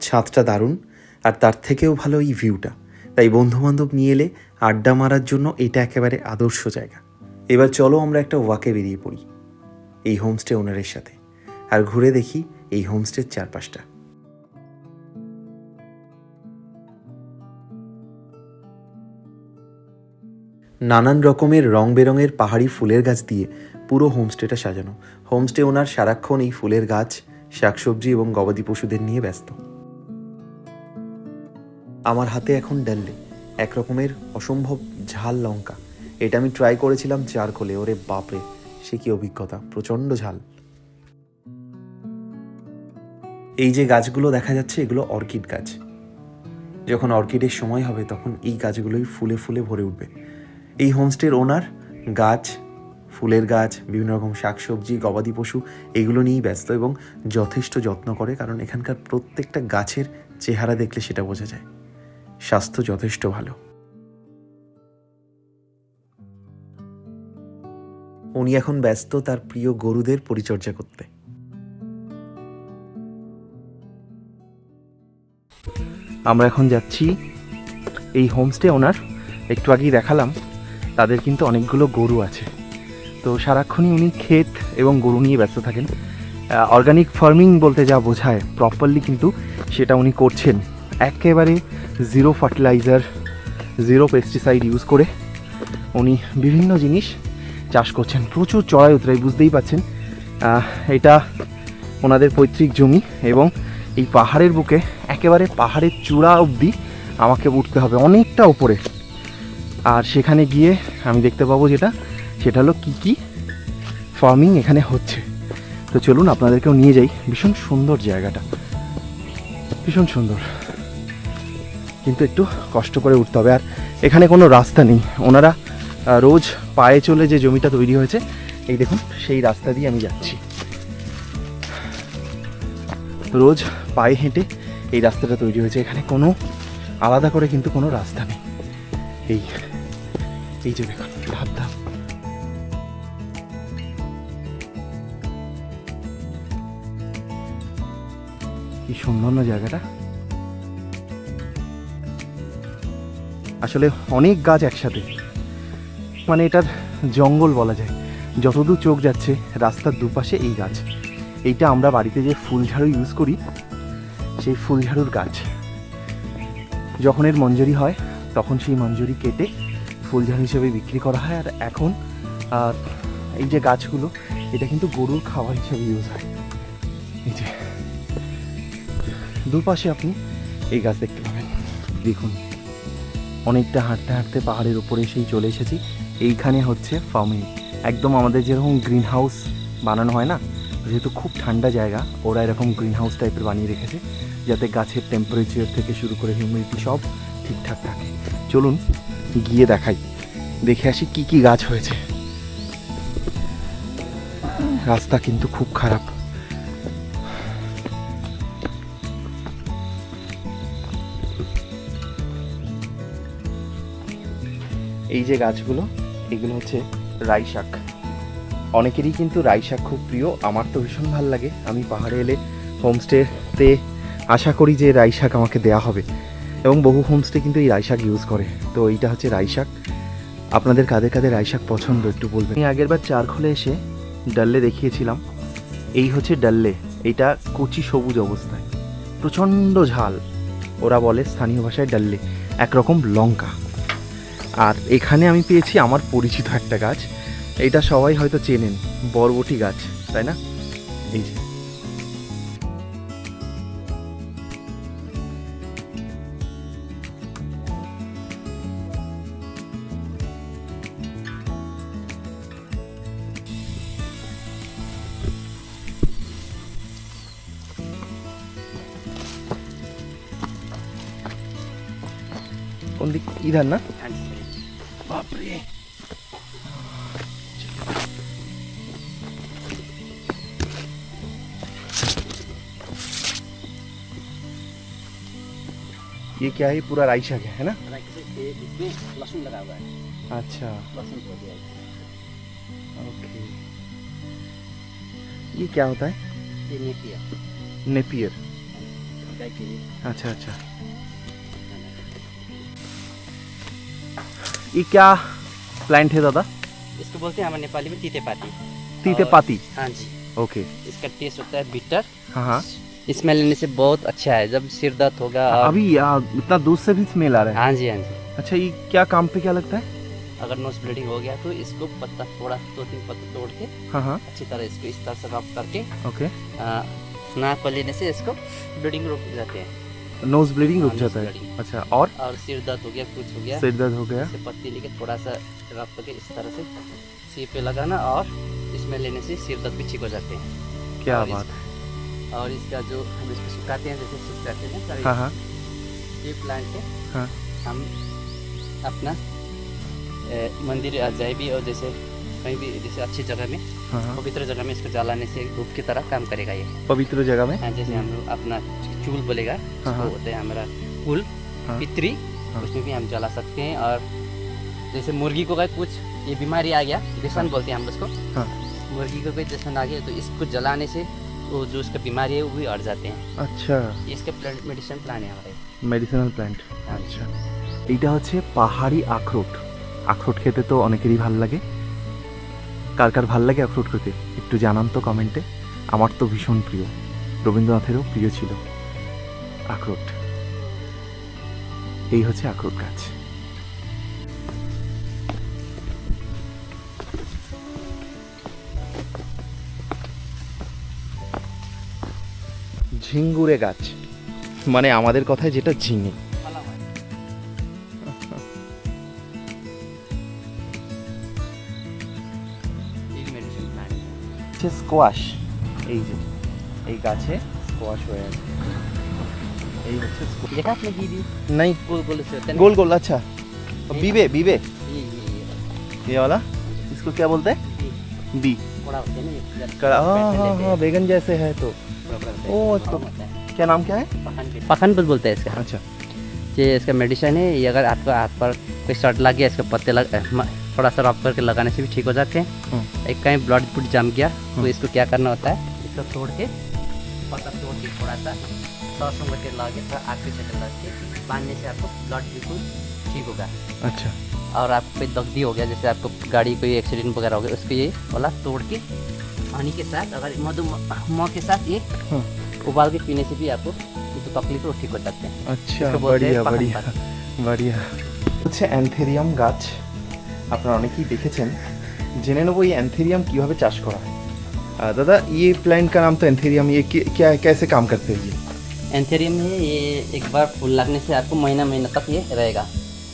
ছাদটা দারুণ, আর তার থেকেও ভালো এই ভিউটা। তাই বন্ধুবান্ধব নিয়ে এলে আড্ডা মারার জন্য এটা একেবারে আদর্শ জায়গা। এবার চলো আমরা একটা ওয়াকে বেরিয়ে পড়ি এই হোমস্টে ওনারের সাথে, আর ঘুরে দেখি এই হোমস্টের চারপাশটা। নানান রকমের রং বেরঙের পাহাড়ি ফুলের গাছ দিয়ে পুরো হোমস্টেটা সাজানো। হোমস্টে ওনার সারাক্ষণ এই ফুলের গাছ, শাকসবজি এবং গবাদি পশুদের নিয়ে ব্যস্ত। আমার হাতে এখন ডাল্লে এক রকমের অসম্ভব ঝাল লঙ্কা। এটা আমি ট্রাই করেছিলাম চারকোলে। ওরে বাপরে, সে কি অভিজ্ঞতা, প্রচণ্ড ঝাল। এই যে গাছগুলো দেখা যাচ্ছে, এগুলো অর্কিড গাছ। যখন অর্কিডের সময় হবে তখন এই গাছগুলোই ফুলে ফুলে ভরে উঠবে। এই হোমস্টের ওনার গাছ, ফুলের গাছ, বিভিন্ন রকম শাকসবজি, গবাদি পশু এগুলো নিয়েই ব্যস্ত এবং যথেষ্ট যত্ন করে, কারণ এখানকার প্রত্যেকটা গাছের চেহারা দেখলে সেটা বোঝা যায়। স্বাস্থ্য যথেষ্ট ভালো। উনি এখন ব্যস্ত তার প্রিয় গরুদের পরিচর্যা করতে। আমরা এখন যাচ্ছি এই হোমস্টে ওনার, একটু আগেই দেখালাম, তাদের কিন্তু অনেকগুলো গরু আছে। তো সারাক্ষণই উনি ক্ষেত এবং গরু নিয়ে ব্যস্ত থাকেন। অর্গানিক ফার্মিং বলতে যা বোঝায় প্রপারলি কিন্তু সেটা উনি করছেন। একেবারে zero fertiliser, zero pesticide use করে উনি বিভিন্ন জিনিস চাষ করছেন। প্রচুর চড়াই উতরাই, বুঝতেই পাচ্ছেন। এটা ওনাদের পৈতৃক জমি এবং এই পাহাড়ের বুকে একেবারে পাহাড়ের চূড়া অবধি আমাকে উঠতে হবে, অনেকটা উপরে। আর সেখানে গিয়ে আমি দেখতে পাবো সেটা হলো কী কী ফার্মিং এখানে হচ্ছে। তো চলুন আপনাদেরকেও নিয়ে যাই। ভীষণ সুন্দর জায়গাটা, ভীষণ সুন্দর, কিন্তু একটু কষ্ট করে উঠতে হবে। আর এখানে কোনো রাস্তা নেই। ওনারা রোজ পায়ে চলে যে জমিটা তৈরি হয়েছে, এই দেখুন সেই রাস্তা দিয়ে আমি যাচ্ছি। রোজ পায়ে হেঁটে এই রাস্তাটা তৈরি হয়েছে। এখানে কোনো আলাদা করে কিন্তু কোনো রাস্তা নেই। এই যে দেখুন ধাপ ধাপ। কি সুন্দর না জায়গাটা। আসলে অনেক গাছ একসাথে, মানে এটার জঙ্গল বলা যায়। যতদূর চোখ যাচ্ছে রাস্তার দুপাশে এই গাছ। এইটা আমরা বাড়িতে যে ফুল ঝাড়ু ইউজ করি, সেই ফুল ঝাড়ুর গাছ। যখন এর মঞ্জরি হয় তখন সেই মঞ্জরি কেটে ফুল ঝাড়ু হিসেবে বিক্রি করা হয়। আর এখন এই যে গাছগুলো, এটা কিন্তু গরুর খাবার হিসেবে ইউজ হয়। এই যে দুপাশে আপনি এই গাছ দেখতে পাবেন। দেখুন অনেকটা হাঁটতে হাঁটতে পাহাড়ের উপরে এসেই চলে এসেছি। এইখানে হচ্ছে ফার্মিং, একদম আমাদের যেরকম গ্রিন হাউস বানানো হয় না, যেহেতু খুব ঠান্ডা জায়গা, ওরা এরকম গ্রিন হাউস টাইপের বানিয়ে রেখেছে যাতে গাছের টেম্পারেচার থেকে শুরু করে হিউমিডিটি সব ঠিকঠাক থাকে। চলুন গিয়ে দেখাই, দেখে আসি কি কি গাছ হয়েছে। রাস্তা কিন্তু খুব খারাপ। এই যে গাছগুলো, এগুলো হচ্ছে রাই শাক। অনেকেরই কিন্তু রাই শাক খুব প্রিয়, আমার তো ভীষণ ভালো লাগে। আমি পাহাড়ে এলে হোমস্টেতে আশা করি যে রাই শাক আমাকে দেয়া হবে, এবং বহু হোমস্টে কিন্তু এই রাই শাক ইউজ করে। তো এইটা হচ্ছে রাই শাক। আপনাদের কাদের কাদের রাই শাক পছন্দ একটু বলবেন। আমি আগেরবার চারখোলে এসে ডাল্লে দেখিয়েছিলাম, এই হচ্ছে ডাল্লে। এইটা কচি সবুজ অবস্থায়, প্রচণ্ড ঝাল, ওরা বলে স্থানীয় ভাষায় ডাল্লে, একরকম লঙ্কা। আর এখানে আমি পেয়েছি আমার পরিচিত একটা গাছ, এইটা সবাই হয়তো চেনেন, বরবটি গাছ, তাই না? এই যে কোন দিক? ইধার না? हाँ जी। বাপরে, ये क्या है? पूरा राई शाक है ना? इसमें लहसुन लगा हुआ है, अच्छा, लहसुन हो गया ओके। ये क्या होता है? ये नेपियर, नेपियर, गाय के लिए। अच्छा अच्छा। ये क्या प्लांट है दादा? इसको बोलते हैं हमारे नेपाली में तीतेपाती। तीतेपाती, हाँ जी। ओके। इसका टेस्ट होता है बिटर। हाँ हाँ। इसमें लेने से बहुत अच्छा है, जब सिर दर्द होगा और अभी इतना दूर से भी स्मेल आ रहा है। हाँ जी हाँ जी। अच्छा, ये क्या काम पे क्या लगता है? अगर नोज ब्लीडिंग हो गया तो इसको पत्ता थोड़ा 2-3 पत्ता तोड़ के हाँ हाँ, अच्छी तरह इसको इस तरह से रब करके ओके। नाक पर लेने से इसको ब्लीडिंग रुक जाते हैं। नोज ब्लीडिंग रुक हाँ, जाता nose है। bleeding। अच्छा, और और सिर दर्द हो गया, कुछ हो गया, सिर दर्द हो गया? इसे पत्ती लेके थोड़ा सा रब करके इस तरह से सिर पे लगाना, और इसमें लेने से सिर दर्द भी ठीक हो जाते हैं। क्या और बात है। और इसका जो हम इसको सुखाते हैं, जैसे सुखाते हैं सारे हाँ हाँ ये प्लांट है, हाँ। हम अपना मंदिर जाए भी, और जैसे कहीं भी जैसे अच्छी जगह में, हाँ हाँ। पवित्र जगह में इसको जलाने से धूप की तरह काम करेगा ये। पवित्र जगह में? हाँ, जैसे हम लोग अपना चूल बोलेगा, हाँ, उसको हाँ। होता है हमारा कुल हाँ। पितरी, हाँ। उसमें भी हम जला सकते हैं। और जैसे मुर्गी को कुछ ये बीमारी आ गया, देसन बोलते हैं हम उसको, हाँ। मुर्गी को कोई देसन आ गया तो इसको जलाने से वो जो उसका बीमारी है वो भी हट जाते हैं। अच्छा, ये इसके प्लांट मेडिसिन प्लांट है हमारे। Medicinal plant. हाँ। আচ্ছা, এইটা হচ্ছে পাহাড়ি আখরোট। আখরোট খেতে তো অনেকেরই ভাল লাগে। কার কার ভাল লাগে আখরোট খেতে একটু জানান তো কমেন্টে। আমার তো ভীষণ প্রিয়, রবীন্দ্রনাথেরও প্রিয় ছিল আখরোট। এই হচ্ছে আখরোট গাছ। ঝিঙ্গুরে গাছ, মানে আমাদের কথায় যেটা ঝিঙে। मेडिसिन प्लांट है। হচ্ছে স্কোয়াশ। এই যে এই গাছে স্কোয়াশ হয়ে আছে, এই হচ্ছে squash। देखा आपने दीदी नहीं, गोल गोल से होता है ना? गोल गोल, अच्छा। बीबे, बीबे ये ये वाला, इसको क्या बोलते हैं? बी। बड़ा होता है ना ये, जब कड़ा, हाँ बैठने हाँ लेते हाँ, हैं, बैगन जैसे है तो। बड़ा होता है, ओ, बड़ा तो होता है। क्या नाम क्या है? पखन पत बोलते हैं इसका। अच्छा, ये इसका मेडिसिन है। ये अगर आपका हाथ पर कोई शर्ट लग गया, इसके पत्ते थोड़ा सा रब करके लगाने से भी ठीक हो जाते हैं। एक कहीं ब्लड पुट जम गया तो इसको क्या करना होता है, इसको तोड़ के पत्ता तोड़ के थोड़ा सा सरसों के लगा के थोड़ा आग पे चक्कर लगा के बांधने से आपको ब्लड बिल्कुल ठीक होगा। अच्छा, और आपको कोई दग्दी हो गया, जैसे आपको गाड़ी कोई एक्सीडेंट वगैरह हो गया, उसको ये वाला तोड़ के पानी के साथ, अगर मधुमह के साथ ये उबाल के पीने से भी आपको जो तकलीफ है वो ठीक हो जाते हैं। আচ্ছা, इसको बोलते हैं बढ़िया पखन बढ़िया पत। बढ़िया। হচ্ছে অ্যান্থেরিয়াম গাছ, আপনারা অনেকেই দেখেছেন। জেনে নেবো এই অ্যান্থেরিয়াম কীভাবে চাষ করা হয়। दादा, ये प्लांट का नाम तो एंथेरियम, ये क्या कैसे काम करते हैं ये? एंथेरियम है ये, एक बार फूल लगने से आपको महीना महीना तक ये रहेगा।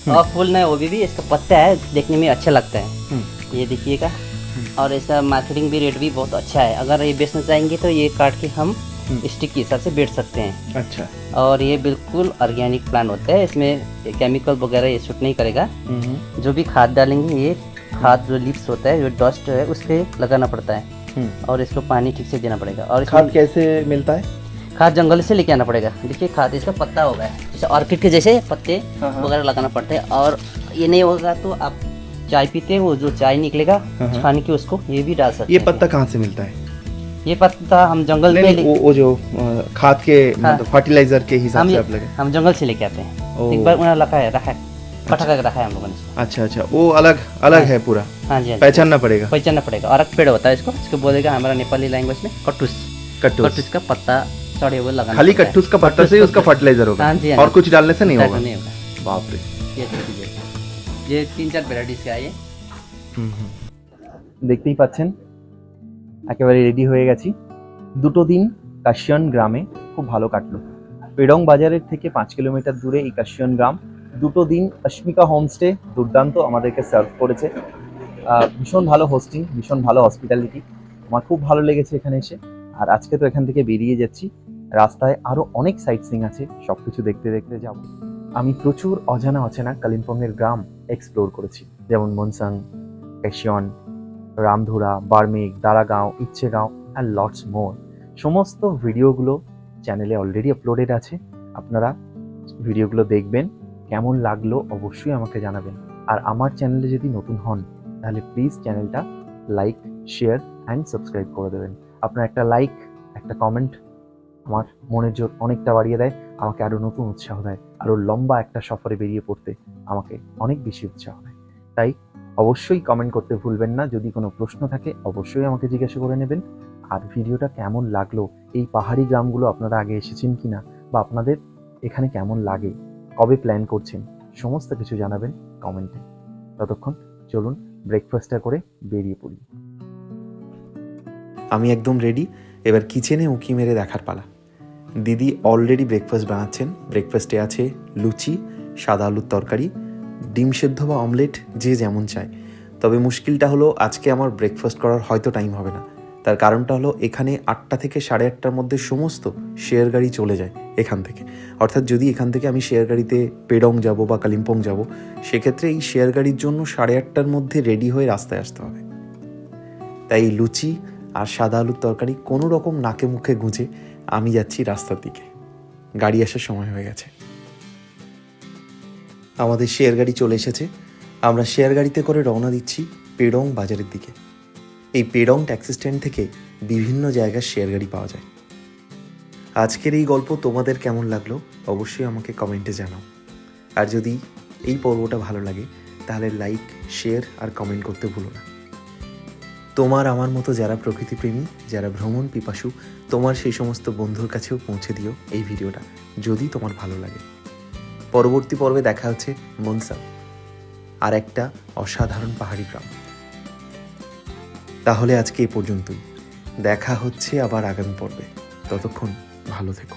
और फूल नहीं, वो भी इसका पत्ता है, देखने में अच्छा लगता है। ये देखिएगा, और इसका मार्केटिंग भी रेट भी बहुत अच्छा है। अगर ये बेचना चाहेंगे तो ये काट के हम स्टिक के हिसाब से बेच सकते हैं। अच्छा। और ये बिल्कुल ऑर्गेनिक प्लांट होता है, इसमें केमिकल वगैरह ये शूट नहीं करेगा। जो भी खाद डालेंगे, ये खाद जो लीव्स होता है, जो डस्ट है, उस पर लगाना पड़ता है और इसको पानी ठीक से देना पड़ेगा। और खाद कैसे मिलता है? खाद जंगल से लेके आना पड़ेगा। देखिए खाद इसका पत्ता होगा, जैसे ऑर्किड के जैसे पत्ते वगैरह लगाना पड़ते हैं। और ये नहीं होगा तो आप चाय पीते हैं, वो जो चाय निकलेगा छान के उसको ये भी डाल सकते ये हैं। पत्ता कहाँ से मिलता है? ये पत्ता हम जंगल में वो जो खाद के मतलब फर्टिलाइजर के हिसाब से आप लगे? हम जंगल से लेके आते हैं। एक बार उन्होंने रखा है पटा करके रखा है हम लोगों ने। अच्छा अच्छा, वो अलग अलग है पूरा, हाँ जी, पहचानना पड़ेगा। पहचानना पड़ेगा। और एक पेड़ होता है, इसको बोलेगा हमारा नेपाली लैंग्वेज में कट्टूस। कट्टूस का पत्ता सड़े हुए लगाना, खाली कट्टूस का पत्ता से ही उसका फर्टिलाइजर होगा? हाँ जी, और कुछ डालने से नहीं होगा? नहीं होगा। बाप रे। ये 3-4 ভ্যারাইটিস का है। দেখতেই পাচ্ছেন একেবারে রেডি হয়ে গেছি। দুটো দিন কাশিয়ান গ্রামে খুব ভালো কাটলো। পেডং বাজারের থেকে 5 কিলোমিটার দূরে এই কাশিয়ান গ্রাম। দুটো দিন অস্মিকা হোমস্টে দুর্দান্ত আমাদেরকে সার্ভ করেছে। ভীষণ ভালো হোস্টিং, ভীষণ ভালো হসপিটালিটি, আমার খুব ভালো লেগেছে এখানে এসে। আর আজকে তো এখান থেকে বেরিয়ে যাচ্ছি, রাস্তায় আরও অনেক সাইট সিং আছে, সব কিছু দেখতে দেখতে যাব। আমি প্রচুর অজানা অচেনা কালিম্পংয়ের গ্রাম এক্সপ্লোর করেছি, যেমন মনসাং, কাশিয়ন, রামধুরা, বার্মেক, দারাগাঁও, ইচ্ছেগাঁও অ্যান্ড লটস মোর। সমস্ত ভিডিওগুলো চ্যানেলে অলরেডি আপলোডেড আছে, আপনারা ভিডিওগুলো দেখবেন। কেমন লাগলো অবশ্যই আমাকে জানাবেন। আর আমার চ্যানেলে যদি নতুন হন তাহলে প্লিজ চ্যানেলটা লাইক, শেয়ার অ্যান্ড সাবস্ক্রাইব করে দেবেন। আপনার একটা লাইক, একটা কমেন্ট আমার মনের জোর অনেকটা বাড়িয়ে দেয়, আমাকে আরও নতুন উৎসাহ দেয়, আরও লম্বা একটা সফরে বেরিয়ে পড়তে আমাকে অনেক বেশি উৎসাহ দেয়। তাই অবশ্যই কমেন্ট করতে ভুলবেন না। যদি কোনো প্রশ্ন থাকে অবশ্যই আমাকে জিজ্ঞাসা করে নেবেন। আর ভিডিওটা কেমন লাগলো, এই পাহাড়ি গ্রামগুলো আপনারা আগে এসেছেন কি না, বা আপনাদের এখানে কেমন লাগে, কবে প্ল্যান করছেন, সমস্ত কিছু জানাবেন কমেন্টে। ততক্ষণ চলুন ব্রেকফাস্টটা করে বেরিয়ে পড়ি। আমি একদম রেডি, এবার কিচেনে উঁকি মেরে দেখার পালা। দিদি অলরেডি ব্রেকফাস্ট বানাচ্ছেন। ব্রেকফাস্টে আছে লুচি, সাদা আলুর তরকারি, ডিম সেদ্ধ বা অমলেট, যে যেমন চায়। তবে মুশকিলটা হলো আজকে আমার ব্রেকফাস্ট করার হয়তো টাইম হবে না। তার কারণটা হলো এখানে 8টা থেকে 8:30টার মধ্যে সমস্ত শেয়ার গাড়ি চলে যায় এখান থেকে। অর্থাৎ যদি এখান থেকে আমি শেয়ার গাড়িতে পেডং যাব বা কালিম্পং যাব, সেক্ষেত্রে এই শেয়ার গাড়ির জন্য 8:30টার মধ্যে রেডি হয়ে রাস্তায় আসতে হবে। তাই লুচি আর সাদা আলুর তরকারি কোনো রকম নাকে মুখে গুঁজে আমি যাচ্ছি রাস্তার দিকে। গাড়ি আসার সময় হয়ে গেছে। আমাদের শেয়ার গাড়ি চলে এসেছে। আমরা শেয়ার গাড়িতে করে রওনা দিচ্ছি পেডং বাজারের দিকে। এই পেডং ট্যাক্সি স্ট্যান্ড থেকে বিভিন্ন জায়গার শেয়ার গাড়ি পাওয়া যায়। আজকের এই গল্প তোমাদের কেমন লাগলো অবশ্যই আমাকে কমেন্টে জানাও। আর যদি এই পর্বটা ভালো লাগে তাহলে লাইক, শেয়ার আর কমেন্ট করতে ভুলো না। তোমার আমার মতো যারা প্রকৃতিপ্রেমী, যারা ভ্রমণ পিপাসু, তোমার সেই সমস্ত বন্ধুর কাছেও পৌঁছে দিও এই ভিডিওটা, যদি তোমার ভালো লাগে। পরবর্তী পর্বে দেখা হচ্ছে মনসাং, আর একটা অসাধারণ পাহাড়ি গ্রাম। তাহলে আজকে এ পর্যন্তই, দেখা হচ্ছে আবার আগামী পর্বে। ততক্ষণ ভালো থেকো।